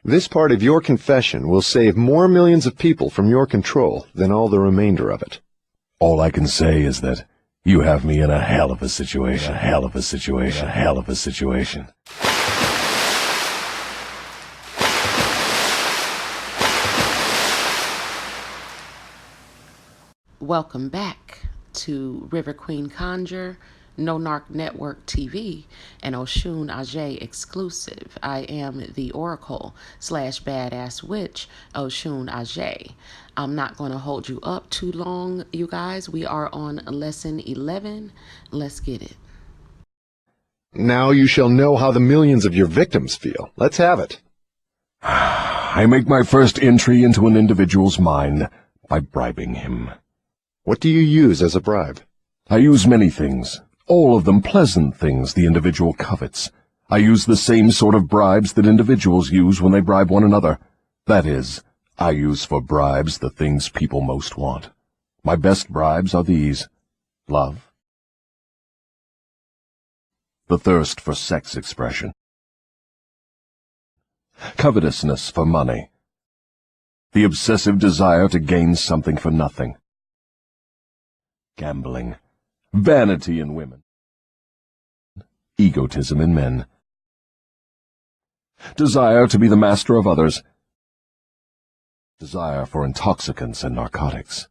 This part of your confession will save more millions of people from your control than all the remainder of it. All I can say is that you have me in a hell of a situation, Welcome back to River Queen Conjure, No Narc Network TV, and Oshun Ajay exclusive. I am the Oracle / BadassWitch, Oshun Ajay. I'm not going to hold you up too long, you guys. We are on lesson 11. Let's get it. Now you shall know how the millions of your victims feel. Let's have it. I make my first entry into an individual's mind by bribing him. What do you use as a bribe? I use many things, all of them pleasant things the individual covets. I use the same sort of bribes that individuals use when they bribe one another. That is, I use for bribes the things people most want. My best bribes are these: love, the thirst for sex expression, covetousness for money, the obsessive desire to gain something for nothing, gambling, vanity in women, egotism in men, desire to be the master of others, desire for intoxicants and narcotics,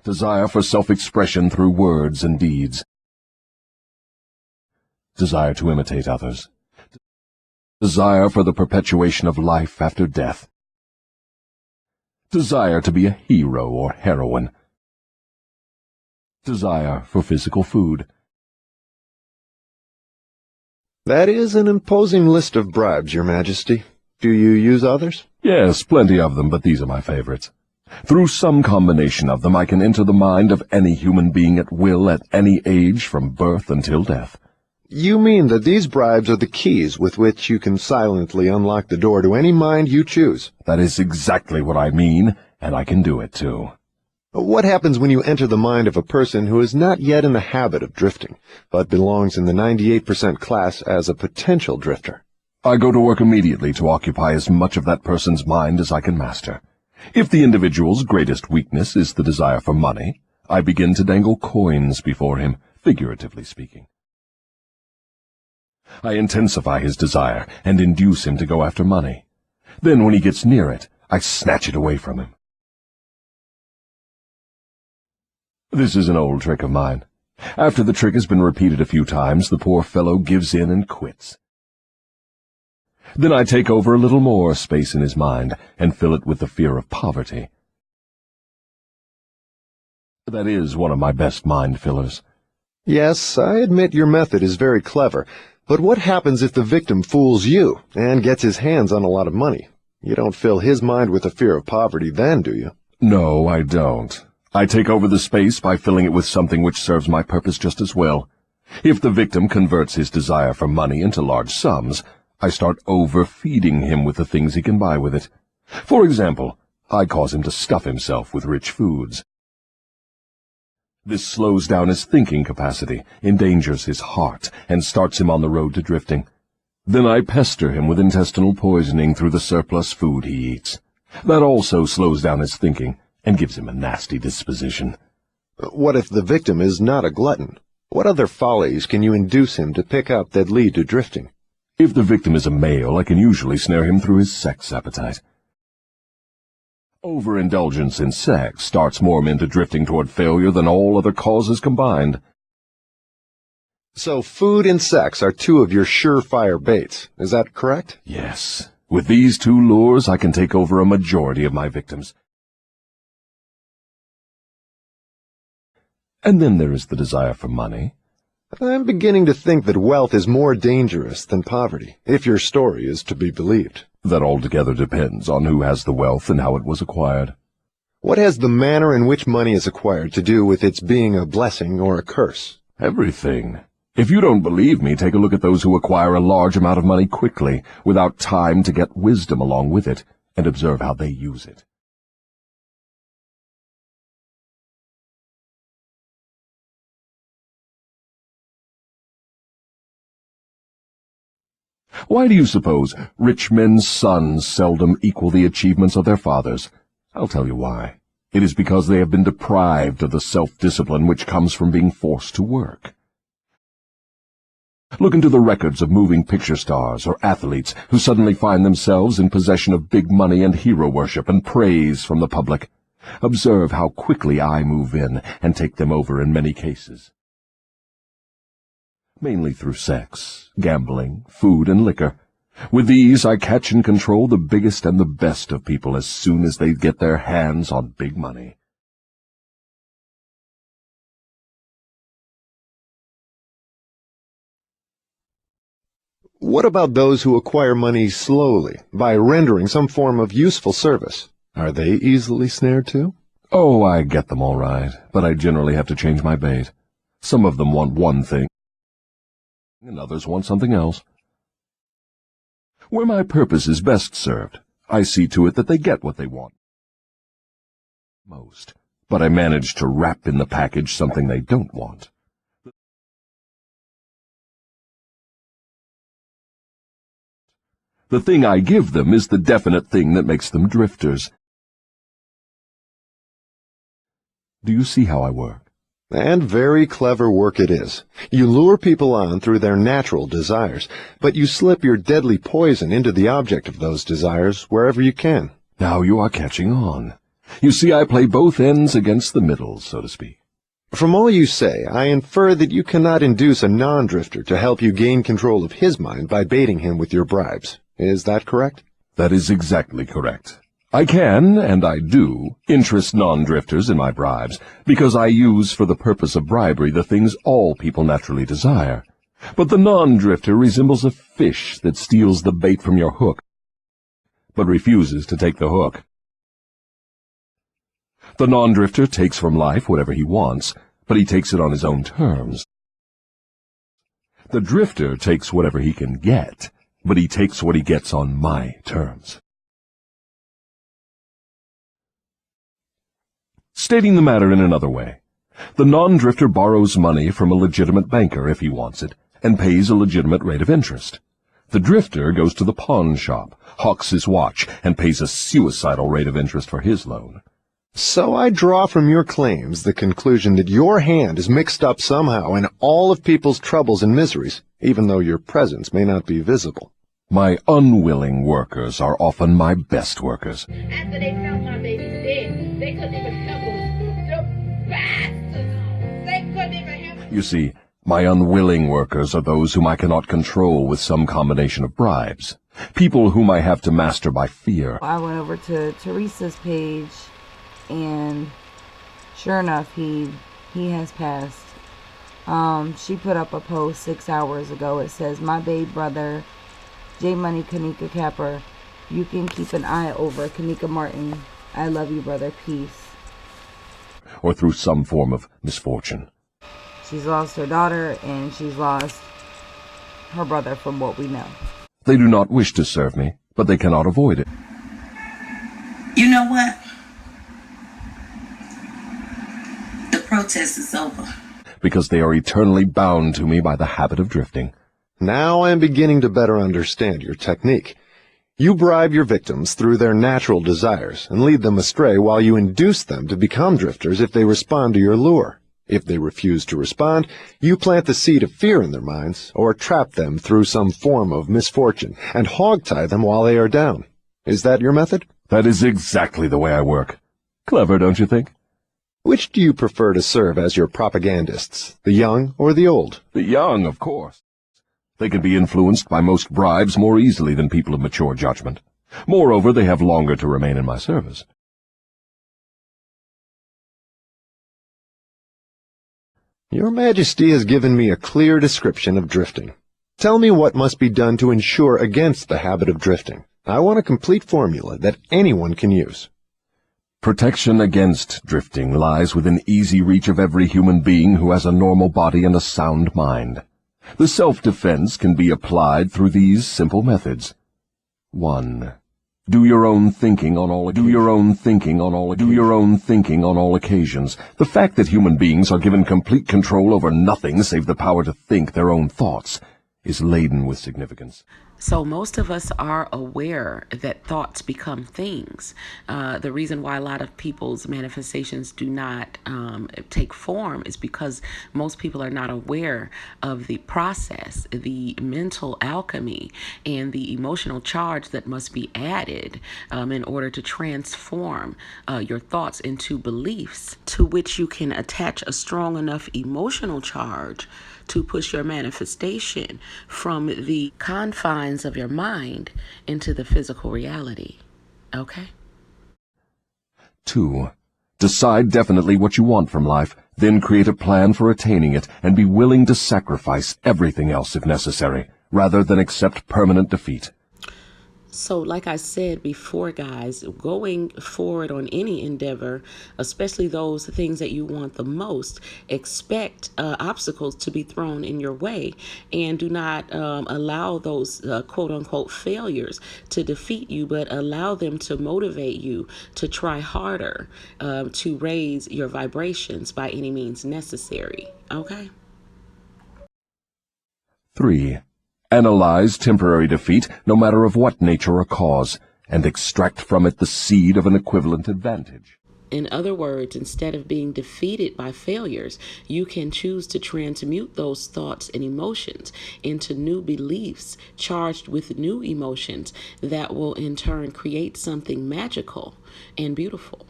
desire for self-expression through words and deeds, desire to imitate others, desire for the perpetuation of life after death, desire to be a hero or heroine, desire for physical food. That is an imposing list of bribes, Your Majesty. Do you use others? Yes, plenty of them, but these are my favorites. Through some combination of them, I can enter the mind of any human being at will at any age from birth until death. You mean that these bribes are the keys with which you can silently unlock the door to any mind you choose? That is exactly what I mean, and I can do it too. What happens when you enter the mind of a person who is not yet in the habit of drifting, but belongs in the 98% class as a potential drifter? I go to work immediately to occupy as much of that person's mind as I can master. If the individual's greatest weakness is the desire for money, I begin to dangle coins before him, figuratively speaking. I intensify his desire and induce him to go after money. Then when he gets near it, I snatch it away from him. This is an old trick of mine. After the trick has been repeated a few times, the poor fellow gives in and quits. Then I take over a little more space in his mind and fill it with the fear of poverty. That is one of my best mind fillers. Yes, I admit your method is very clever, but what happens if the victim fools you and gets his hands on a lot of money? You don't fill his mind with the fear of poverty then, do you? No, I don't. I take over the space by filling it with something which serves my purpose just as well. If the victim converts his desire for money into large sums, I start overfeeding him with the things he can buy with it. For example, I cause him to stuff himself with rich foods. This slows down his thinking capacity, endangers his heart, and starts him on the road to drifting. Then I pester him with intestinal poisoning through the surplus food he eats. That also slows down his thinking and gives him a nasty disposition. What if the victim is not a glutton? What other follies can you induce him to pick up that lead to drifting? If the victim is a male, I can usually snare him through his sex appetite. Overindulgence in sex starts more men to drifting toward failure than all other causes combined. So food and sex are two of your surefire baits. Is that correct? Yes. With these two lures, I can take over a majority of my victims. And then there is the desire for money. I'm beginning to think that wealth is more dangerous than poverty, if your story is to be believed. That altogether depends on who has the wealth and how it was acquired. What has the manner in which money is acquired to do with its being a blessing or a curse? Everything. If you don't believe me, take a look at those who acquire a large amount of money quickly, without time to get wisdom along with it, and observe how they use it. Why do you suppose rich men's sons seldom equal the achievements of their fathers? I'll tell you why. It is because they have been deprived of the self-discipline which comes from being forced to work. Look into the records of moving picture stars or athletes who suddenly find themselves in possession of big money and hero worship and praise from the public. Observe how quickly I move in and take them over in many cases. Mainly through sex, gambling, food, and liquor. With these, I catch and control the biggest and the best of people as soon as they get their hands on big money. What about those who acquire money slowly, by rendering some form of useful service? Are they easily snared too? Oh, I get them all right, but I generally have to change my bait. Some of them want one thing, and others want something else. Where my purpose is best served, I see to it that they get what they want most, but I manage to wrap in the package something they don't want. The thing I give them is the definite thing that makes them drifters. Do you see how I work? And very clever work it is. You lure people on through their natural desires, but you slip your deadly poison into the object of those desires wherever you can. Now you are catching on. You see, I play both ends against the middle, so to speak. From all you say, I infer that you cannot induce a non-drifter to help you gain control of his mind by baiting him with your bribes. Is that correct? That is exactly correct. I can, and I do, interest non-drifters in my bribes, because I use for the purpose of bribery the things all people naturally desire. But the non-drifter resembles a fish that steals the bait from your hook, but refuses to take the hook. The non-drifter takes from life whatever he wants, but he takes it on his own terms. The drifter takes whatever he can get, but he takes what he gets on my terms. Stating the matter in another way, the non-drifter borrows money from a legitimate banker if he wants it, and pays a legitimate rate of interest. The drifter goes to the pawn shop, hawks his watch, and pays a suicidal rate of interest for his loan. So I draw from your claims the conclusion that your hand is mixed up somehow in all of people's troubles and miseries, even though your presence may not be visible. My unwilling workers are often my best workers. After they found my baby dead, they couldn't even help us. The bastards! They couldn't even help us. You see, my unwilling workers are those whom I cannot control with some combination of bribes. People whom I have to master by fear. I went over to Teresa's page, and sure enough, he has passed. She put up a post 6 hours ago. It says, "My babe brother, J Money Kanika Capper, you can keep an eye over Kanika Martin. I love you, brother. Peace." Or through some form of misfortune. She's lost her daughter, and she's lost her brother from what we know. They do not wish to serve me, but they cannot avoid it. You know what? The protest is over. Because they are eternally bound to me by the habit of drifting. Now I am beginning to better understand your technique. You bribe your victims through their natural desires and lead them astray while you induce them to become drifters if they respond to your lure. If they refuse to respond, you plant the seed of fear in their minds or trap them through some form of misfortune and hog-tie them while they are down. Is that your method? That is exactly the way I work. Clever, don't you think? Which do you prefer to serve as your propagandists, the young or the old? The young, of course. They can be influenced by most bribes more easily than people of mature judgment. Moreover, they have longer to remain in my service. Your Majesty has given me a clear description of drifting. Tell me what must be done to ensure against the habit of drifting. I want a complete formula that anyone can use. Protection against drifting lies within easy reach of every human being who has a normal body and a sound mind. The self-defense can be applied through these simple methods. 1. Do your own thinking on all occasions. The fact that human beings are given complete control over nothing save the power to think their own thoughts is laden with significance. So most of us are aware that thoughts become things. The reason why a lot of people's manifestations do not take form is because most people are not aware of the process, the mental alchemy, and the emotional charge that must be added in order to transform your thoughts into beliefs to which you can attach a strong enough emotional charge to push your manifestation from the confines of your mind into the physical reality. Okay? 2. Decide definitely what you want from life, then create a plan for attaining it, and be willing to sacrifice everything else if necessary, rather than accept permanent defeat. So like I said before, guys, going forward on any endeavor, especially those things that you want the most, expect obstacles to be thrown in your way, and do not allow those quote unquote failures to defeat you, but allow them to motivate you to try harder, to raise your vibrations by any means necessary. Okay? 3. Analyze temporary defeat, no matter of what nature or cause, and extract from it the seed of an equivalent advantage. In other words, instead of being defeated by failures, you can choose to transmute those thoughts and emotions into new beliefs charged with new emotions that will in turn create something magical and beautiful.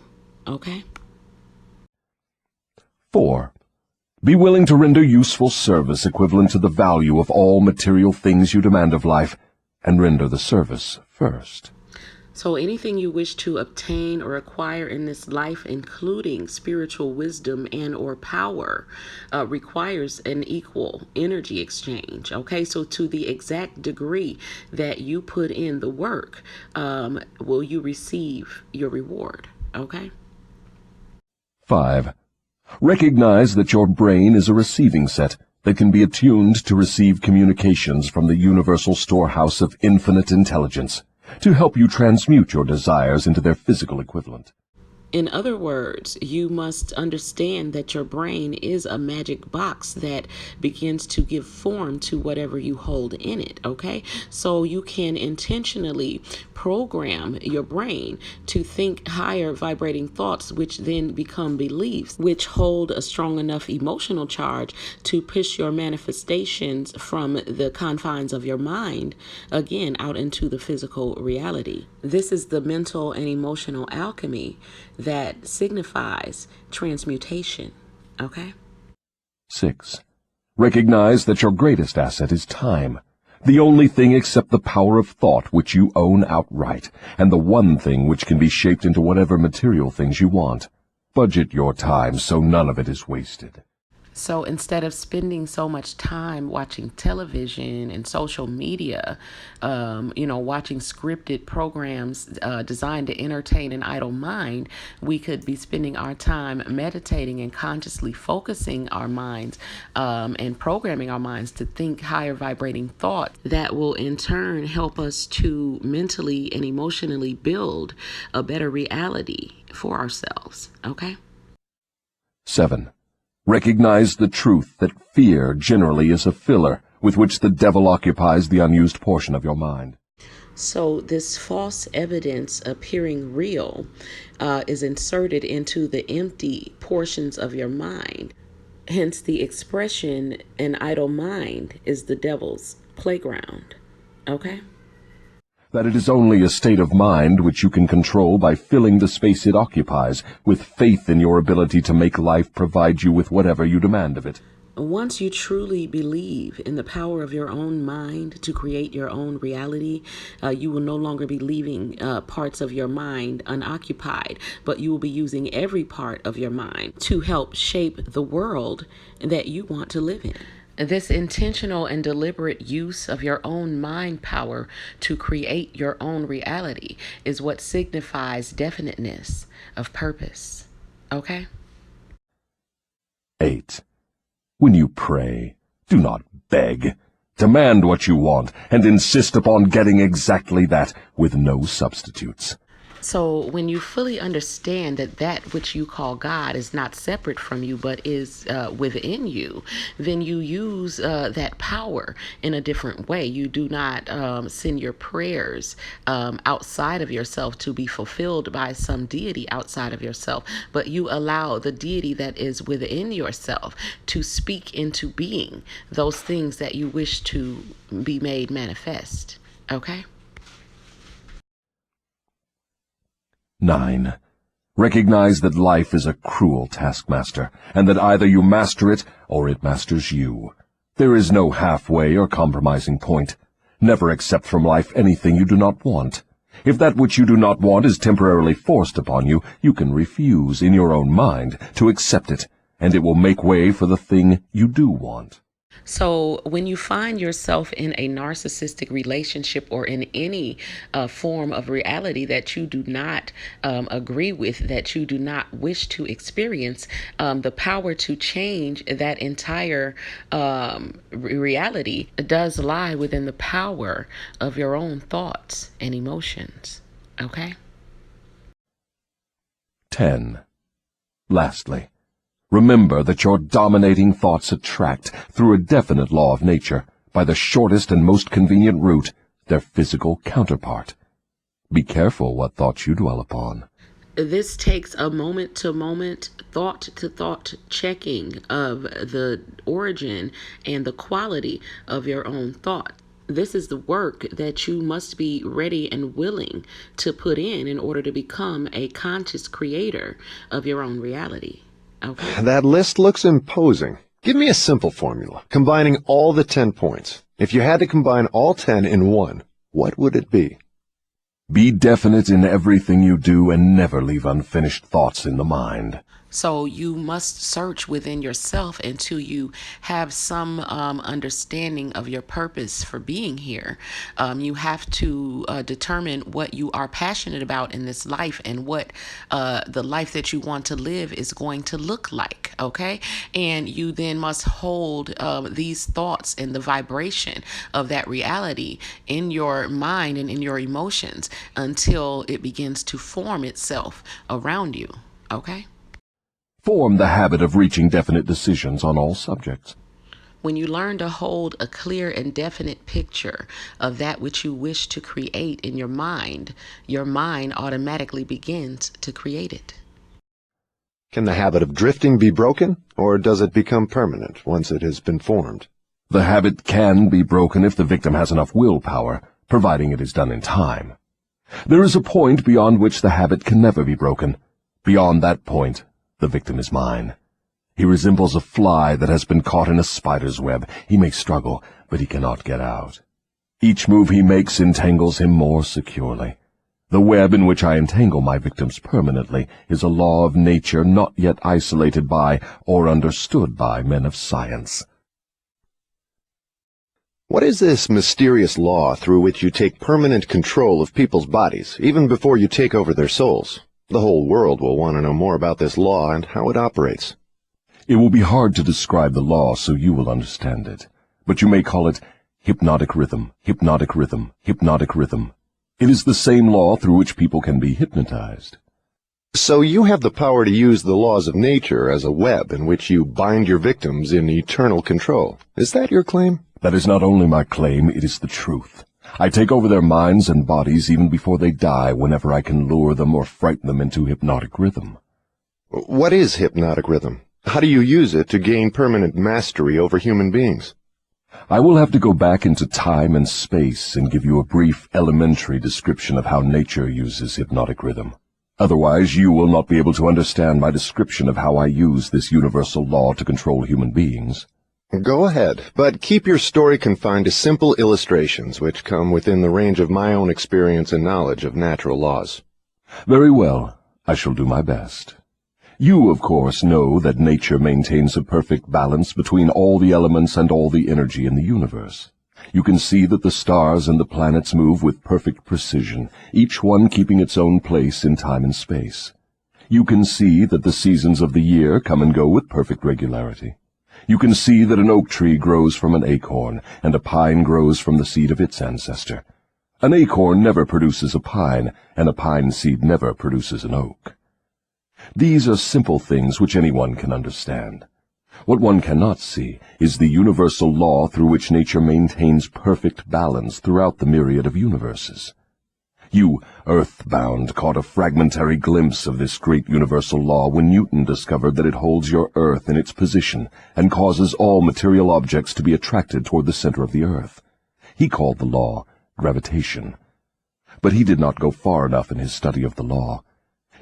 Okay? 4. Be willing to render useful service equivalent to the value of all material things you demand of life, and render the service first. So anything you wish to obtain or acquire in this life, including spiritual wisdom and or power, requires an equal energy exchange. Okay, so to the exact degree that you put in the work, will you receive your reward. Okay? 5. Recognize that your brain is a receiving set that can be attuned to receive communications from the universal storehouse of infinite intelligence, to help you transmute your desires into their physical equivalent. In other words, you must understand that your brain is a magic box that begins to give form to whatever you hold in it, okay? So you can intentionally program your brain to think higher vibrating thoughts, which then become beliefs, which hold a strong enough emotional charge to push your manifestations from the confines of your mind, again, out into the physical reality. This is the mental and emotional alchemy that signifies transmutation. Okay? 6. Recognize that your greatest asset is time, the only thing except the power of thought which you own outright, and the one thing which can be shaped into whatever material things you want. Budget your time so none of it is wasted. So instead of spending so much time watching television and social media, watching scripted programs designed to entertain an idle mind, we could be spending our time meditating and consciously focusing our minds and programming our minds to think higher vibrating thoughts that will in turn help us to mentally and emotionally build a better reality for ourselves. Okay? 7. Recognize the truth that fear generally is a filler with which the devil occupies the unused portion of your mind. So this false evidence appearing real is inserted into the empty portions of your mind. Hence the expression, an idle mind is the devil's playground. Okay? That it is only a state of mind which you can control by filling the space it occupies with faith in your ability to make life provide you with whatever you demand of it. Once you truly believe in the power of your own mind to create your own reality, you will no longer be leaving parts of your mind unoccupied, but you will be using every part of your mind to help shape the world that you want to live in. This intentional and deliberate use of your own mind power to create your own reality is what signifies definiteness of purpose. Okay? 8. When you pray, do not beg. Demand what you want and insist upon getting exactly that with no substitutes. So when you fully understand that that which you call God is not separate from you, but is within you, then you use that power in a different way. You do not send your prayers outside of yourself to be fulfilled by some deity outside of yourself, but you allow the deity that is within yourself to speak into being those things that you wish to be made manifest. Okay? 9. Recognize that life is a cruel taskmaster, and that either you master it or it masters you. There is no halfway or compromising point. Never accept from life anything you do not want. If that which you do not want is temporarily forced upon you, you can refuse in your own mind to accept it, and it will make way for the thing you do want. So when you find yourself in a narcissistic relationship or in any form of reality that you do not agree with, that you do not wish to experience, the power to change that entire reality does lie within the power of your own thoughts and emotions. Okay? 10. Lastly, remember that your dominating thoughts attract, through a definite law of nature, by the shortest and most convenient route, their physical counterpart. Be careful what thoughts you dwell upon. This takes a moment-to-moment, thought-to-thought checking of the origin and the quality of your own thought. This is the work that you must be ready and willing to put in order to become a conscious creator of your own reality. Okay. That list looks imposing. Give me a simple formula, combining all the 10 points. If you had to combine all 10 in one, what would it be? Be definite in everything you do and never leave unfinished thoughts in the mind. So you must search within yourself until you have some understanding of your purpose for being here. You have to determine what you are passionate about in this life and what the life that you want to live is going to look like, okay? And you then must hold these thoughts and the vibration of that reality in your mind and in your emotions until it begins to form itself around you, okay? Form the habit of reaching definite decisions on all subjects. When you learn to hold a clear and definite picture of that which you wish to create in your mind automatically begins to create it. Can the habit of drifting be broken, or does it become permanent once it has been formed? The habit can be broken if the victim has enough willpower, providing it is done in time. There is a point beyond which the habit can never be broken. Beyond that point, the victim is mine. He resembles a fly that has been caught in a spider's web. He may struggle, but he cannot get out. Each move he makes entangles him more securely. The web in which I entangle my victims permanently is a law of nature not yet isolated by or understood by men of science. What is this mysterious law through which you take permanent control of people's bodies, even before you take over their souls? The whole world will want to know more about this law and how it operates. It will be hard to describe the law so you will understand it, but you may call it hypnotic rhythm, hypnotic rhythm, hypnotic rhythm. It is the same law through which people can be hypnotized. So you have the power to use the laws of nature as a web in which you bind your victims in eternal control. Is that your claim? That is not only my claim, it is the truth. I take over their minds and bodies even before they die whenever I can lure them or frighten them into hypnotic rhythm. What is hypnotic rhythm? How do you use it to gain permanent mastery over human beings? I will have to go back into time and space and give you a brief elementary description of how nature uses hypnotic rhythm. Otherwise, you will not be able to understand my description of how I use this universal law to control human beings. Go ahead, but keep your story confined to simple illustrations which come within the range of my own experience and knowledge of natural laws. Very well, I shall do my best. You, of course, know that nature maintains a perfect balance between all the elements and all the energy in the universe. You can see that the stars and the planets move with perfect precision, each one keeping its own place in time and space. You can see that the seasons of the year come and go with perfect regularity. You can see that an oak tree grows from an acorn, and a pine grows from the seed of its ancestor. An acorn never produces a pine, and a pine seed never produces an oak. These are simple things which anyone can understand. What one cannot see is the universal law through which nature maintains perfect balance throughout the myriad of universes. You, earthbound, caught a fragmentary glimpse of this great universal law when Newton discovered that it holds your earth in its position and causes all material objects to be attracted toward the center of the earth. He called the law gravitation. But he did not go far enough in his study of the law.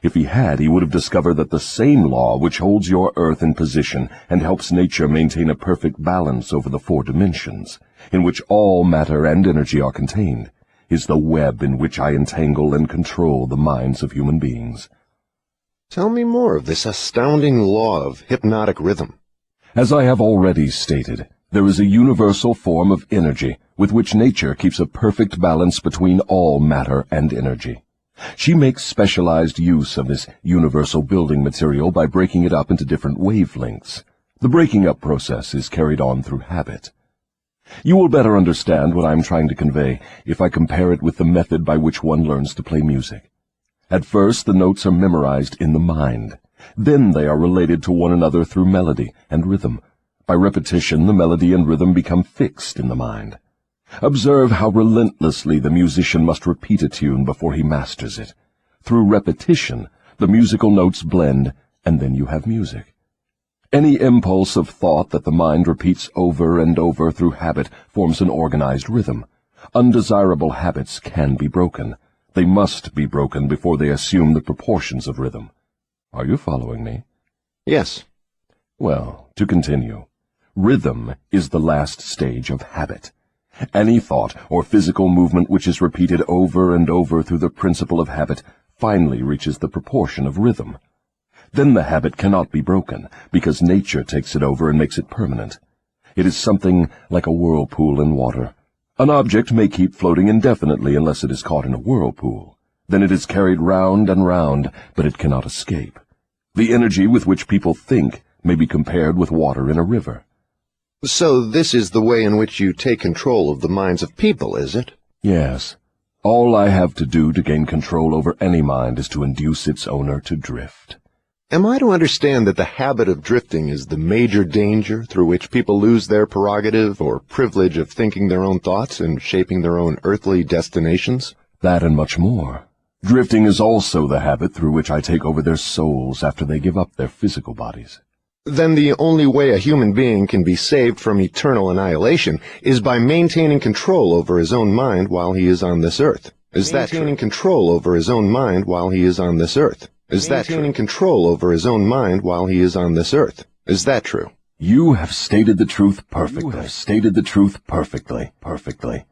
If he had, he would have discovered that the same law which holds your earth in position and helps nature maintain a perfect balance over the 4 dimensions, in which all matter and energy are contained, is the web in which I entangle and control the minds of human beings. Tell me more of this astounding law of hypnotic rhythm. As I have already stated, there is a universal form of energy with which nature keeps a perfect balance between all matter and energy. She makes specialized use of this universal building material by breaking it up into different wavelengths. The breaking up process is carried on through habit. You will better understand what I am trying to convey if I compare it with the method by which one learns to play music. At first, the notes are memorized in the mind. Then they are related to one another through melody and rhythm. By repetition, the melody and rhythm become fixed in the mind. Observe how relentlessly the musician must repeat a tune before he masters it. Through repetition, the musical notes blend, and then you have music. Any impulse of thought that the mind repeats over and over through habit forms an organized rhythm. Undesirable habits can be broken. They must be broken before they assume the proportions of rhythm. Are you following me? Yes. Well, to continue. Rhythm is the last stage of habit. Any thought or physical movement which is repeated over and over through the principle of habit finally reaches the proportion of rhythm. Then the habit cannot be broken, because nature takes it over and makes it permanent. It is something like a whirlpool in water. An object may keep floating indefinitely unless it is caught in a whirlpool. Then it is carried round and round, but it cannot escape. The energy with which people think may be compared with water in a river. So this is the way in which you take control of the minds of people, is it? Yes. All I have to do to gain control over any mind is to induce its owner to drift. Am I to understand that the habit of drifting is the major danger through which people lose their prerogative or privilege of thinking their own thoughts and shaping their own earthly destinations? That and much more. Drifting is also the habit through which I take over their souls after they give up their physical bodies. Then the only way a human being can be saved from eternal annihilation is by maintaining control over his own mind while he is on this earth. Is that true? Maintaining control over his own mind while he is on this earth. Is that true? Maintaining control over his own mind while he is on this earth. Is that true? You have stated the truth perfectly. You have stated the truth perfectly. Perfectly.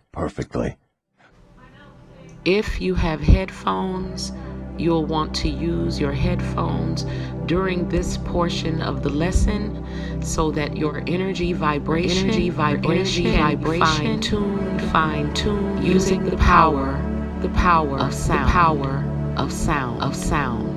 If you have headphones, you'll want to use your headphones during this portion of the lesson so that your energy vibration fine tune using the power of sound.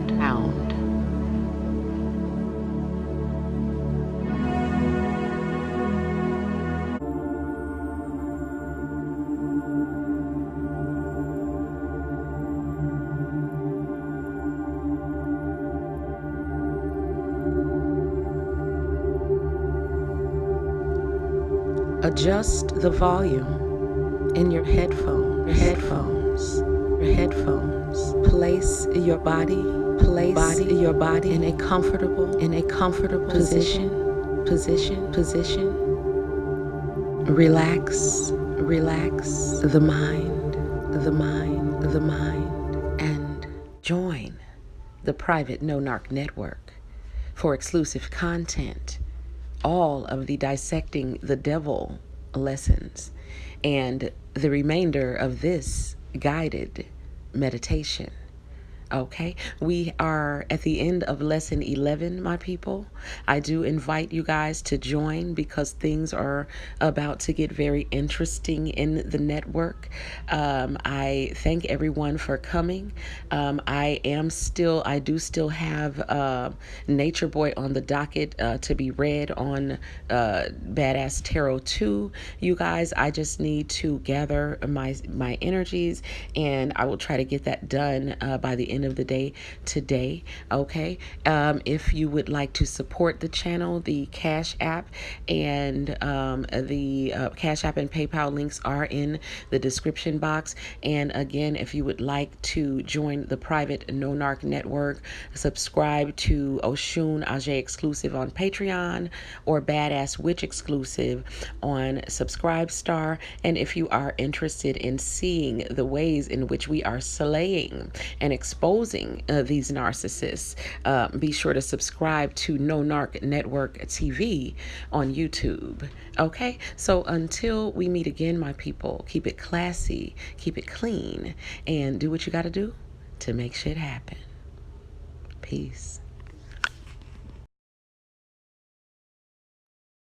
Adjust the volume in your headphones. Place your body in a comfortable position. Relax the mind, and join the private No Narc network for exclusive content, all of the Dissecting the Devil lessons, and the remainder of this guided meditation. Okay, we are at the end of lesson 11, my people. I do invite you guys to join because things are about to get very interesting in the network. I thank everyone for coming. I do still have Nature Boy on the docket to be read on Badass Tarot 2. You guys, I just need to gather my energies, and I will try to get that done by the end of the day today. Okay, if you would like to support the channel, the Cash App and Cash App and PayPal links are in the description box. And again, if you would like to join the private No Narc network, subscribe to Oshun Ajay exclusive on Patreon or Badass Witch exclusive on Subscriibstar. And if you are interested in seeing the ways in which we are slaying and exposing these narcissists, be sure to subscribe to No Narc Network TV on YouTube. Okay, so until we meet again, my people, keep it classy, keep it clean, and do what you got to do to make shit happen. Peace.